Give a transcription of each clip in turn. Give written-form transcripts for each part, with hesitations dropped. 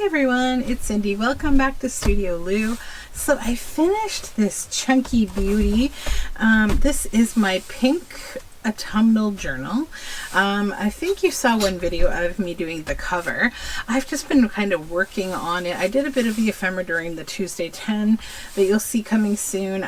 Hi everyone, it's Cindy. Welcome back to Studioloo. So I finished this chunky beauty. This is my pink Autumnal Journal. I think you saw one video of me doing the cover. I've just been kind of working on it. I did a bit of the ephemera during the Tuesday 10 that you'll see coming soon.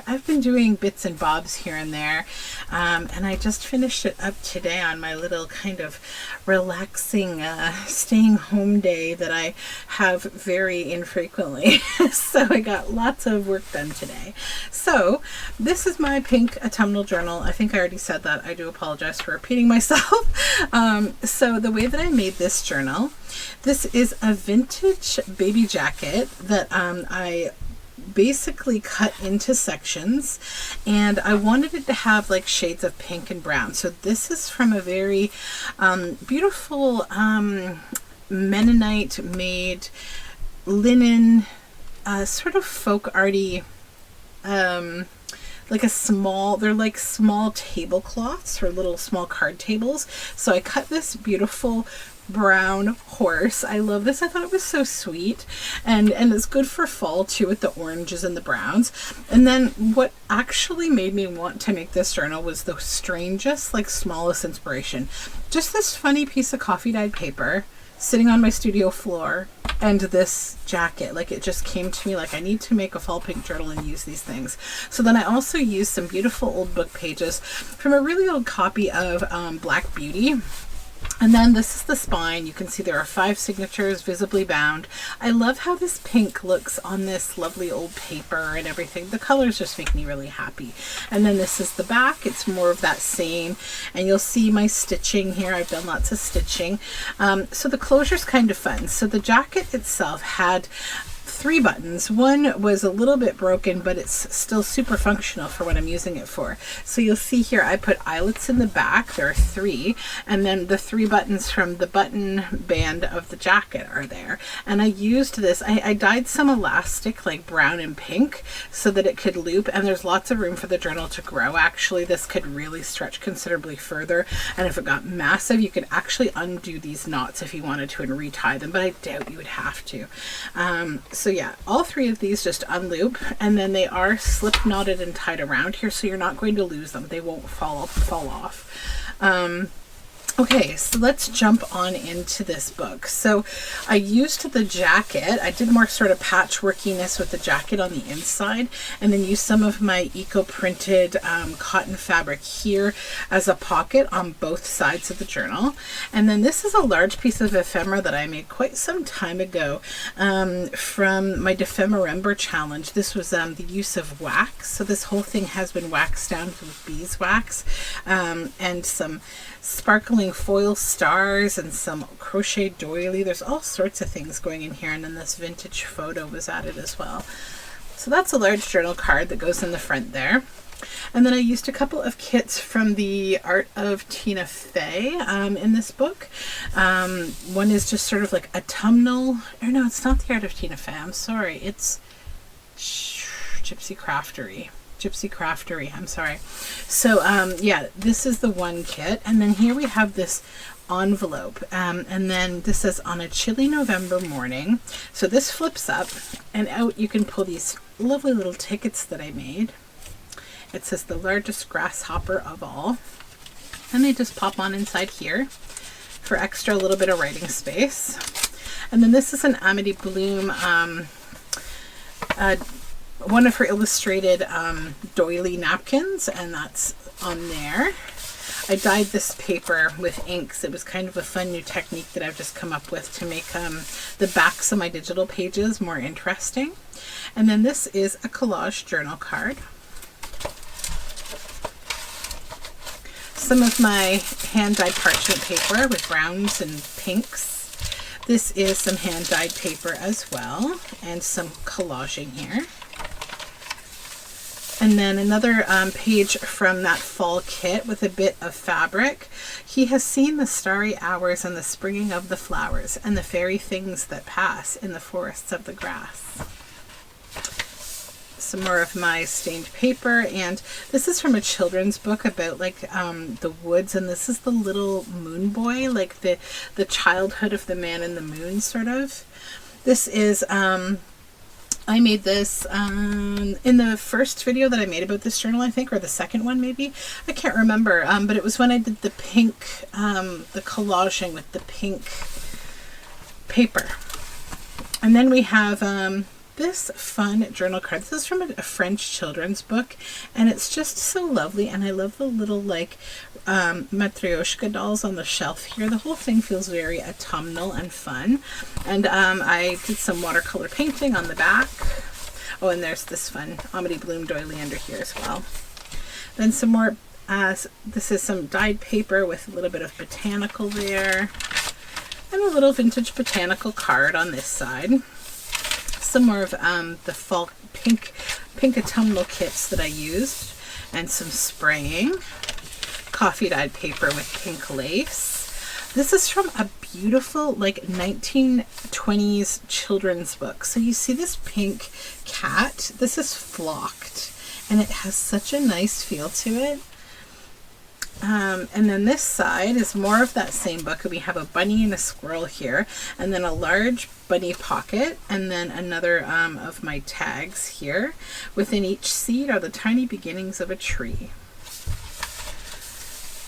I've been doing bits and bobs here and there, and I just finished it up today on my little kind of relaxing staying home day that I have very infrequently. So I got lots of work done today. So this is my pink Autumnal Journal. I think I already said that. I do apologize for repeating myself. So the way that I made this journal, this is a vintage baby jacket that I basically cut into sections, and I wanted it to have like shades of pink and brown. So this is from a very beautiful Mennonite made linen, sort of folk arty, like a small, they're like small tablecloths or little small card tables. So I cut this beautiful brown horse. I love this. I thought it was so sweet, and it's good for fall too with the oranges and the browns. And then what actually made me want to make this journal was the strangest, like smallest inspiration. Just this funny piece of coffee dyed paper sitting on my studio floor and this jacket. Like, it just came to me like I need to make a fall pink journal and use these things. So then I also used some beautiful old book pages from a really old copy of Black Beauty. And then this is the spine. You can see there are 5 signatures visibly bound. I love how this pink looks on this lovely old paper and everything. The colors just make me really happy. And then this is the back. It's more of that same. And you'll see my stitching here. I've done lots of stitching. So the closure's kind of fun. So the jacket itself had 3 buttons. One was a little bit broken, but it's still super functional for what I'm using it for. So you'll see here I put eyelets in the back. There are 3, and then the 3 buttons from the button band of the jacket are there. And I used this, I dyed some elastic like brown and pink so that it could loop, and there's lots of room for the journal to grow. Actually, this could really stretch considerably further, and if it got massive you could actually undo these knots if you wanted to and retie them, but I doubt you would have to. So yeah, all 3 of these just unloop, and then they are slip knotted and tied around here, so you're not going to lose them. They won't fall off. Okay, so let's jump on into this book. So I used the jacket. I did more sort of patchworkiness with the jacket on the inside, and then used some of my eco-printed cotton fabric here as a pocket on both sides of the journal. And then this is a large piece of ephemera that I made quite some time ago from my Defemerember challenge. This was the use of wax. So this whole thing has been waxed down with beeswax, and some sparkling foil stars and some crochet doily. There's all sorts of things going in here, and then this vintage photo was added as well. So that's a large journal card that goes in the front there. And then I used a couple of kits from the Art of Tina Fey in this book. One is just sort of like autumnal, or no, it's not the Art of Tina Fey, I'm sorry, it's Gypsy Craftery, I'm sorry. So yeah, this is the one kit, and then here we have this envelope, and then this says on a chilly November morning. So this flips up, and out you can pull these lovely little tickets that I made. It says the largest grasshopper of all, and they just pop on inside here for extra little bit of writing space. And then this is an Amity Bloom one of her illustrated doily napkins, and that's on there. I dyed this paper with inks. It was kind of a fun new technique that I've just come up with to make the backs of my digital pages more interesting. And then this is a collage journal card. Some of my hand-dyed parchment paper with browns and pinks. This is some hand-dyed paper as well, and some collaging here. And then another page from that fall kit with a bit of fabric. He has seen the starry hours and the springing of the flowers and the fairy things that pass in the forests of the grass. some more of my stained paper, and this is from a children's book about like the woods, and this is the little moon boy, like the childhood of the man in the moon, sort of. This is I made this in the first video that I made about this journal, I think, or the second one maybe. I can't remember, but it was when I did the pink, the collaging with the pink paper. And then we have this fun journal card. This is from a French children's book, and it's just so lovely, and I love the little like matryoshka dolls on the shelf here. The whole thing feels very autumnal and fun. And I did some watercolor painting on the back. Oh, and there's this fun Amity Bloom doily under here as well. Then some more, this is some dyed paper with a little bit of botanical there, and a little vintage botanical card on this side. Some more of the fall pink autumnal kits that I used, and some spraying. Coffee dyed paper with pink lace. This is from a beautiful like 1920s children's book. So you see this pink cat. This is flocked, and it has such a nice feel to it. And then this side is more of that same book. We have a bunny and a squirrel here, and then a large bunny pocket, and then another of my tags here. Within each seed are the tiny beginnings of a tree.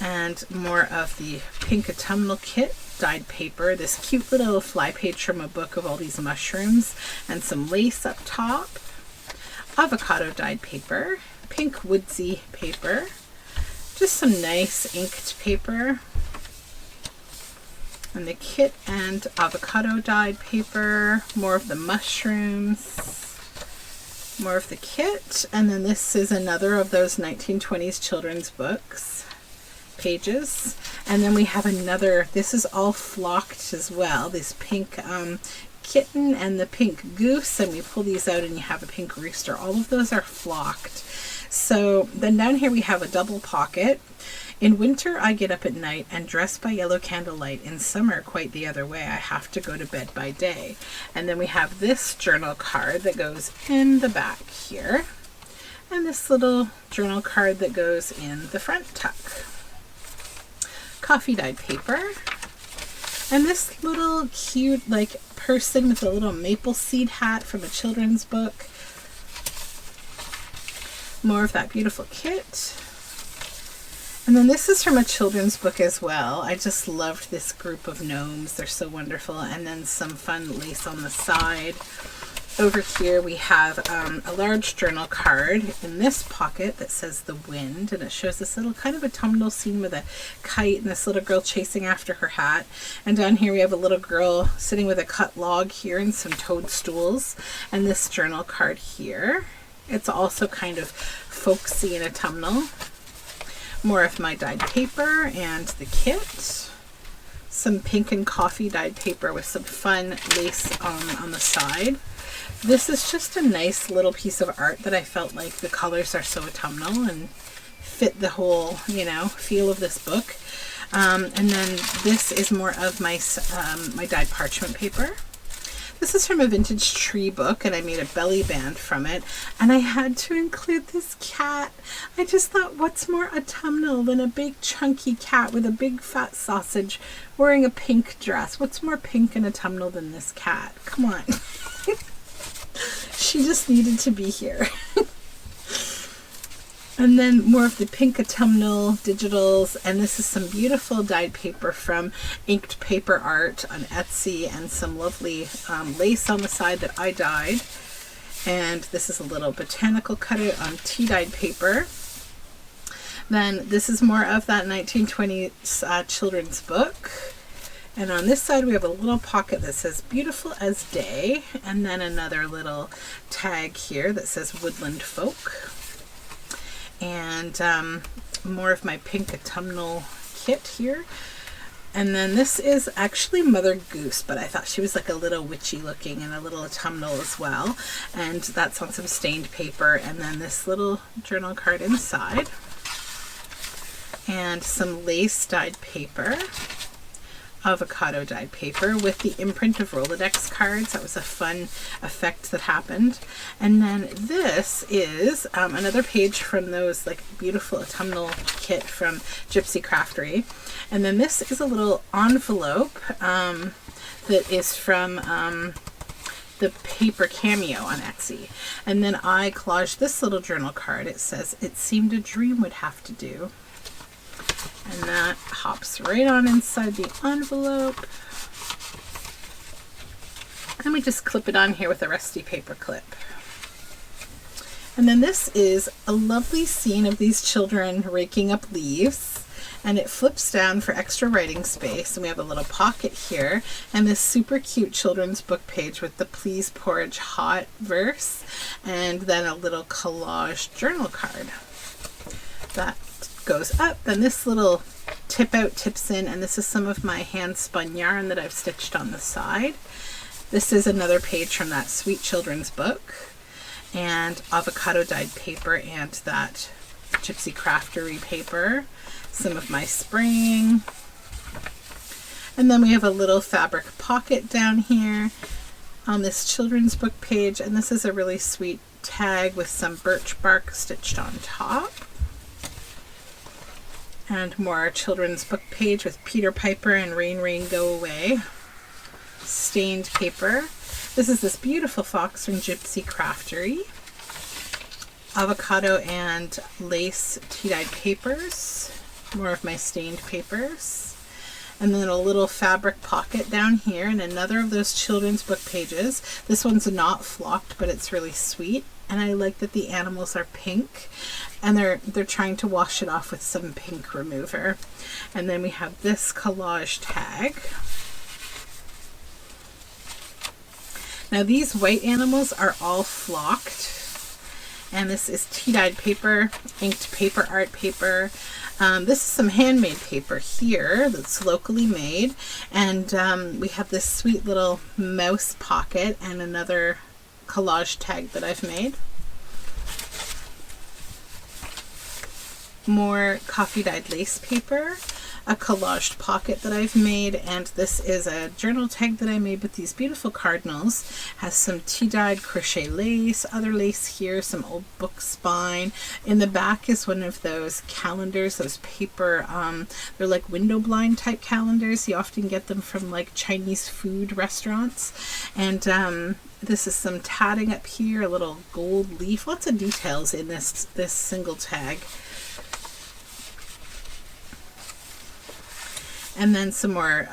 And more of the pink autumnal kit, dyed paper, this cute little fly page from a book of all these mushrooms, and some lace up top, avocado dyed paper, pink woodsy paper, just some nice inked paper, and the kit and avocado dyed paper, more of the mushrooms, more of the kit, and then this is another of those 1920s children's books pages. And then we have another, this is all flocked as well, this pink kitten and the pink goose, and we pull these out and you have a pink rooster. All of those are flocked. So then down here we have a double pocket. In winter I get up at night and dress by yellow candlelight. In summer quite the other way, I have to go to bed by day. And then we have this journal card that goes in the back here, and this little journal card that goes in the front tuck. Coffee dyed paper, and this little cute like person with a little maple seed hat from a children's book. More of that beautiful kit. And then this is from a children's book as well. I just loved this group of gnomes. They're so wonderful. And then some fun lace on the side. Over here we have a large journal card in this pocket that says The Wind, and it shows this little kind of autumnal scene with a kite and this little girl chasing after her hat. And down here we have a little girl sitting with a cut log here and some toadstools, and this journal card here. It's also kind of folksy and autumnal. More of my dyed paper and the kit. Some pink and coffee dyed paper with some fun lace on the side. This is just a nice little piece of art that I felt like the colors are so autumnal and fit the whole, you know, feel of this book. And then this is more of my my dyed parchment paper. This is from a vintage tree book, and I made a belly band from it, and I had to include this cat. I just thought, what's more autumnal than a big chunky cat with a big fat sausage wearing a pink dress? What's more pink and autumnal than this cat? Come on. She just needed to be here. And then more of the pink autumnal digitals, and this is some beautiful dyed paper from Inked Paper Art on Etsy, and some lovely lace on the side that I dyed. And this is a little botanical cutout on tea dyed paper. Then this is more of that 1920s children's book. And on this side we have a little pocket that says Beautiful as Day, and then another little tag here that says Woodland Folk. And more of my pink autumnal kit here. And then this is actually Mother Goose, but I thought she was like a little witchy looking and a little autumnal as well. And that's on some stained paper. And then this little journal card inside. And some lace dyed paper. avocado dyed paper with the imprint of Rolodex cards. That was a fun effect that happened. And then this is another page from those like beautiful autumnal kit from Gypsy Craftery. And then this is a little envelope that is from the paper cameo on Etsy. And then I collaged this little journal card. It says, "It seemed a dream would have to do." And that hops right on inside the envelope. And we just clip it on here with a rusty paper clip. And then this is a lovely scene of these children raking up leaves. And it flips down for extra writing space. And we have a little pocket here. And this super cute children's book page with the "Please Porridge Hot" verse. And then a little collage journal card. That goes up. Then this little tip out tips in, and this is some of my hand spun yarn that I've stitched on the side. This is another page from that sweet children's book, and avocado dyed paper and that Gypsy Craftery paper, some of my spraying. And then we have a little fabric pocket down here on this children's book page, and this is a really sweet tag with some birch bark stitched on top. And more children's book page with Peter Piper and Rain, Rain, Go Away. Stained paper. This is this beautiful fox from Gypsy Craftery. Avocado and lace tea-dyed papers. More of my stained papers. And then a little fabric pocket down here, and another of those children's book pages. This one's not flocked, but it's really sweet. And I like that the animals are pink, and they're trying to wash it off with some pink remover. And then we have this collage tag. Now these white animals are all flocked, and this is tea-dyed paper, inked paper art paper. This is some handmade paper here that's locally made, and we have this sweet little mouse pocket and another collage tag that I've made. More coffee dyed lace paper, a collaged pocket that I've made, and this is a journal tag that I made with these beautiful cardinals. Has some tea dyed crochet lace, other lace here, some old book spine. In the back is one of those calendars, those paper, they're like window blind type calendars. You often get them from like Chinese food restaurants. And this is some tatting up here, a little gold leaf, lots of details in this single tag. And then some more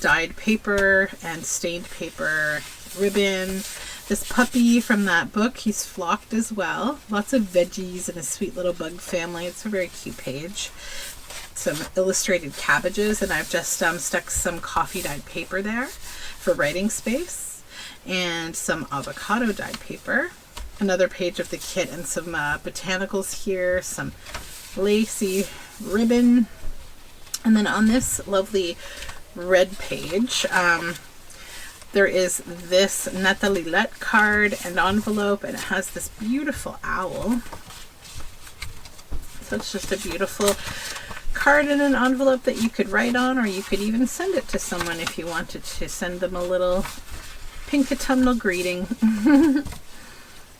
dyed paper and stained paper ribbon. This puppy from that book, he's flocked as well. Lots of veggies and a sweet little bug family. It's a very cute page. Some illustrated cabbages, and I've just stuck some coffee dyed paper there for writing space. And some avocado dyed paper. Another page of the kit and some botanicals here. Some lacy ribbon. And then on this lovely red page, there is this Nathalilette card and envelope, and it has this beautiful owl. So it's just a beautiful card in an envelope that you could write on, or you could even send it to someone if you wanted to send them a little pink autumnal greeting.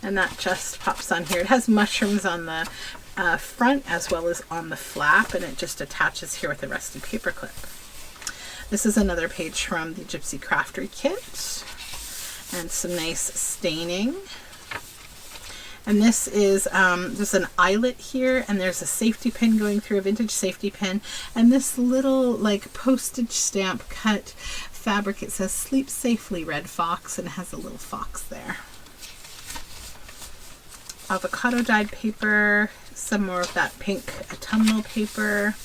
And that just pops on here. It has mushrooms on the front as well as on the flap, and it just attaches here with a rusty paper clip. This is another page from the Gypsy Craftery kit, and some nice staining. And this is there's an eyelet here, and there's a safety pin going through, a vintage safety pin, and this little like postage stamp cut fabric. It says "Sleep Safely, Red Fox," and it has a little fox there. Avocado dyed paper, some more of that pink autumnal paper.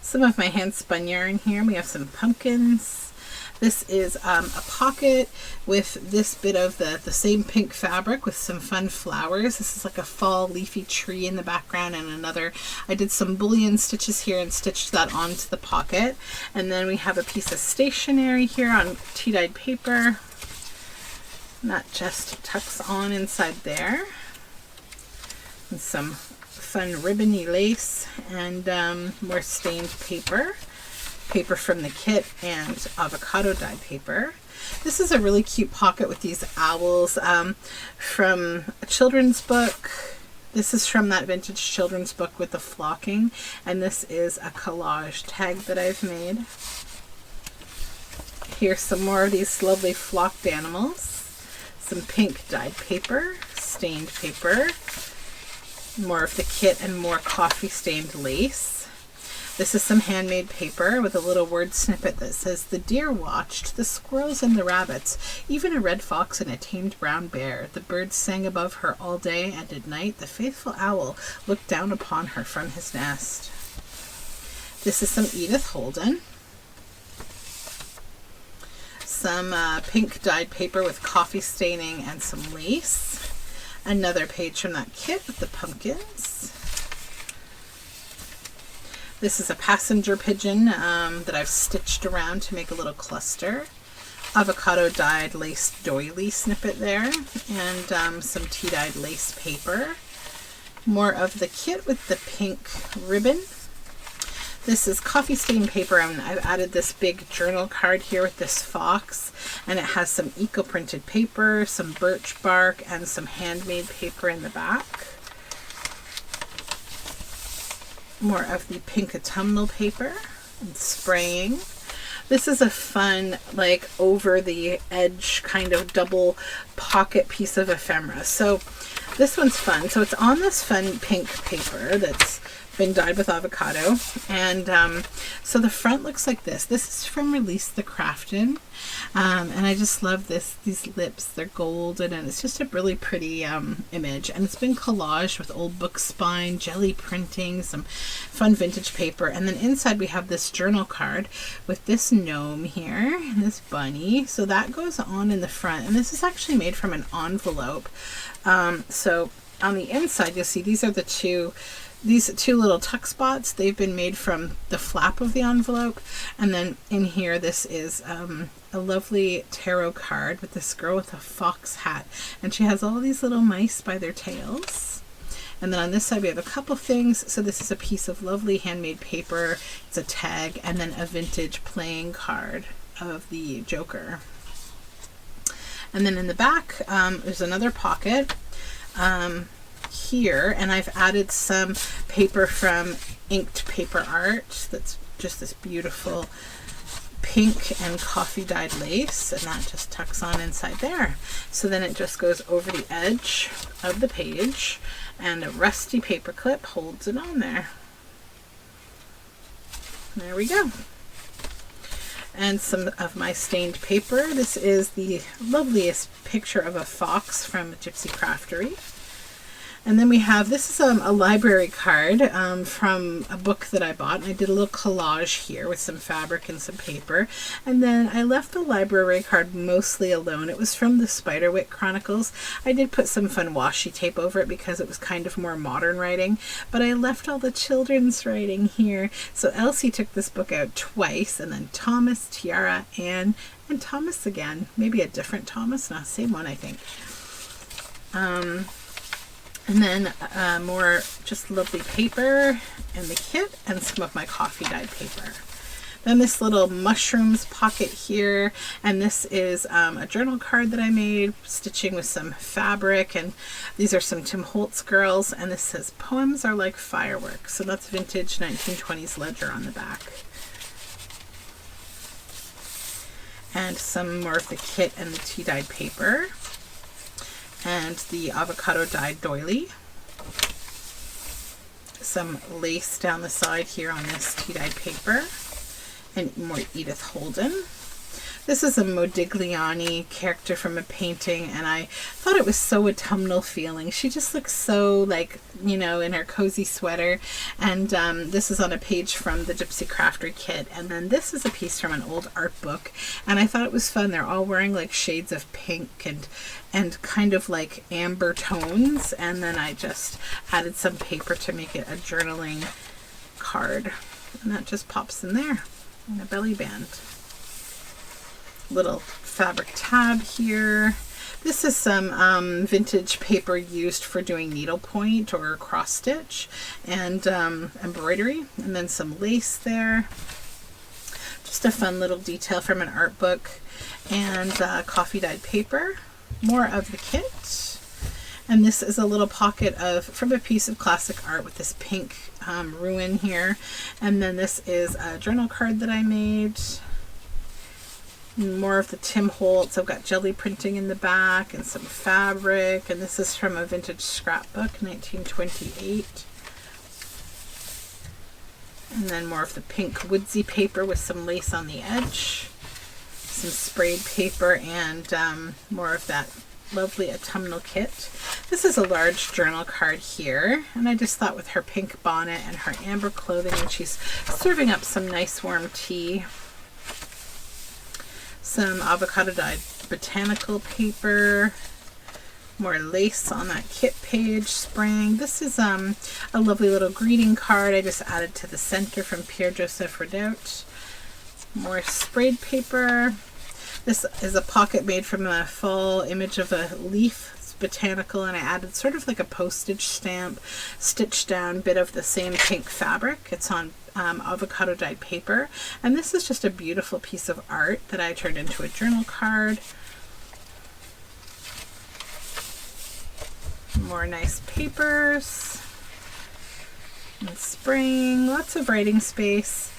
Some of my hand spun yarn here. We have some pumpkins. This is a pocket with this bit of the same pink fabric with some fun flowers. This is like a fall leafy tree in the background, and another. I did some bullion stitches here and stitched that onto the pocket. And then we have a piece of stationery here on tea-dyed paper. And that just tucks on inside there. And some fun ribbony lace, and more stained paper. Paper from the kit, and avocado dyed paper. This is a really cute pocket with these owls from a children's book. This is from that vintage children's book with the flocking, and this is a collage tag that I've made. Here's some more of these lovely flocked animals. Some pink dyed paper, stained paper, more of the kit, and more coffee stained lace. This is some handmade paper with a little word snippet that says, "The deer watched, the squirrels and the rabbits, even a red fox and a tamed brown bear. The birds sang above her all day, and at night the faithful owl looked down upon her from his nest." This is some Edith Holden. Some pink dyed paper with coffee staining and some lace. Another page from that kit with the pumpkins. This is a passenger pigeon that I've stitched around to make a little cluster. Avocado dyed lace doily snippet there, and some tea dyed lace paper. More of the kit with the pink ribbon. This is coffee stained paper, and I've added this big journal card here with this fox, and it has some eco printed paper, some birch bark, and some handmade paper in the back. More of the pink autumnal paper and spraying. This is a fun, like, over the edge kind of double pocket piece of ephemera. So this one's fun. So it's on this fun pink paper that's been dyed with avocado, and so the front looks like this. This is from Release the Crafton, and I just love these lips. They're golden, and it's just a really pretty image, and it's been collaged with old book spine, jelly printing, some fun vintage paper, and then inside we have this journal card with this gnome here and this bunny. So that goes on in the front, and this is actually made from an envelope. So on the inside you'll see these two little tuck spots. They've been made from the flap of the envelope. And then in here, this is a lovely tarot card with this girl with a fox hat, and she has all these little mice by their tails. And then on this side we have a couple things. So this is a piece of lovely handmade paper. It's a tag, and then a vintage playing card of the Joker. And then in the back there's another pocket here, and I've added some paper from Inked Paper Art. That's just this beautiful pink and coffee dyed lace, and that just tucks on inside there. So then it just goes over the edge of the page, and a rusty paper clip holds it on there. There we go. And some of my stained paper. This is the loveliest picture of a fox from Gypsy Craftery. And then we have, this is a library card from a book that I bought, and I did a little collage here with some fabric and some paper. And then I left the library card mostly alone. It was from the Spiderwick Chronicles. I did put some fun washi tape over it because it was kind of more modern writing, but I left all the children's writing here. So Elsie took this book out twice, and then Thomas, Tiara, Anne, and Thomas again. Maybe a different Thomas, not the same one, I think. And then more just lovely paper in the kit, and some of my coffee dyed paper. Then this little mushrooms pocket here, and this is a journal card that I made, stitching with some fabric, and these are some Tim Holtz girls, and this says "Poems are like fireworks," so that's vintage 1920s ledger on the back. And some more of the kit and the tea dyed paper, and the avocado dyed doily. Some lace down the side here on this tea dyed paper, and more Edith Holden. This is a Modigliani character from a painting, and I thought it was so autumnal feeling. She just looks so, like, you know, in her cozy sweater. And this is on a page from the Gypsy Crafter kit. And then this is a piece from an old art book, and I thought it was fun. They're all wearing like shades of pink and kind of like amber tones. And then I just added some paper to make it a journaling card, and that just pops in there in a belly band. Little fabric tab here. This is some vintage paper used for doing needlepoint or cross stitch and embroidery, and then some lace there. Just a fun little detail from an art book, and coffee dyed paper. More of the kit. And this is a little pocket from a piece of classic art with this pink ruin here. And then this is a journal card that I made. More of the Tim Holtz. I've got jelly printing in the back and some fabric. And this is from a vintage scrapbook, 1928. And then more of the pink woodsy paper with some lace on the edge. Some sprayed paper, and more of that lovely autumnal kit. This is a large journal card here, and I just thought with her pink bonnet and her amber clothing, and she's serving up some nice warm tea. Some avocado dyed botanical paper. More lace on that kit page, spraying. This is a lovely little greeting card I just added to the center from Pierre Joseph Redoubt. More sprayed paper. This is a pocket made from a fall image of a leaf. It's botanical, and I added sort of like a postage stamp stitched down bit of the same pink fabric. It's on avocado dyed paper, and this is just a beautiful piece of art that I turned into a journal card. More nice papers and spraying, lots of writing space.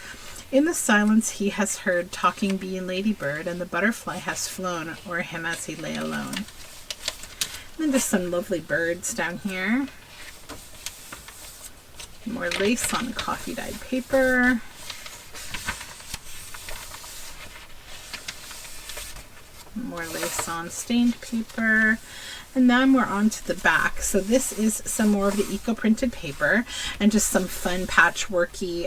In the silence he has heard talking bee and ladybird, and the butterfly has flown o'er him as he lay alone. And then just some lovely birds down here. More lace on coffee dyed paper. More lace on stained paper. And then we're on to the back. So this is some more of the eco-printed paper and just some fun patchworky,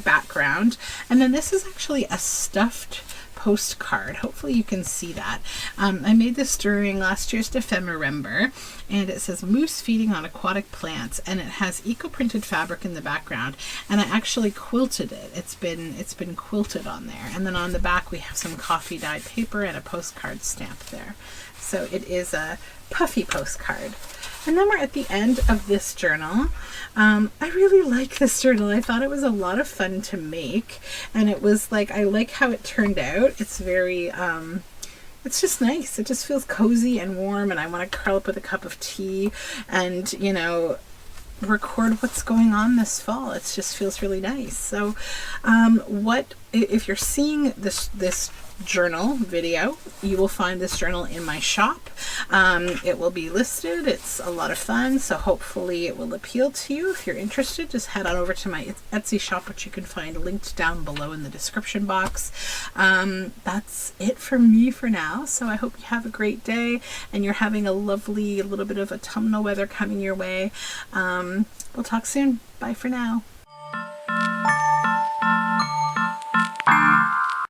background. And then this is actually a stuffed postcard. Hopefully you can see that. I made this during last year's Defemember, and it says moose feeding on aquatic plants, and it has eco-printed fabric in the background, and I actually quilted it. It's been quilted on there. And then on the back we have some coffee dyed paper and a postcard stamp there. So it is a puffy postcard. And then we're at the end of this journal. I really like this journal. I thought it was a lot of fun to make, and it was like, I like how it turned out. It's very, it's just nice. It just feels cozy and warm, and I want to curl up with a cup of tea and, record what's going on this fall. It just feels really nice. So if you're seeing this journal video, you will find this journal in my shop. It will be listed. It's a lot of fun, so hopefully it will appeal to you. If you're interested, just head on over to my Etsy shop, which you can find linked down below in the description box. That's it from me for now, so I hope you have a great day and you're having a lovely little bit of autumnal weather coming your way. We'll talk soon. Bye for now.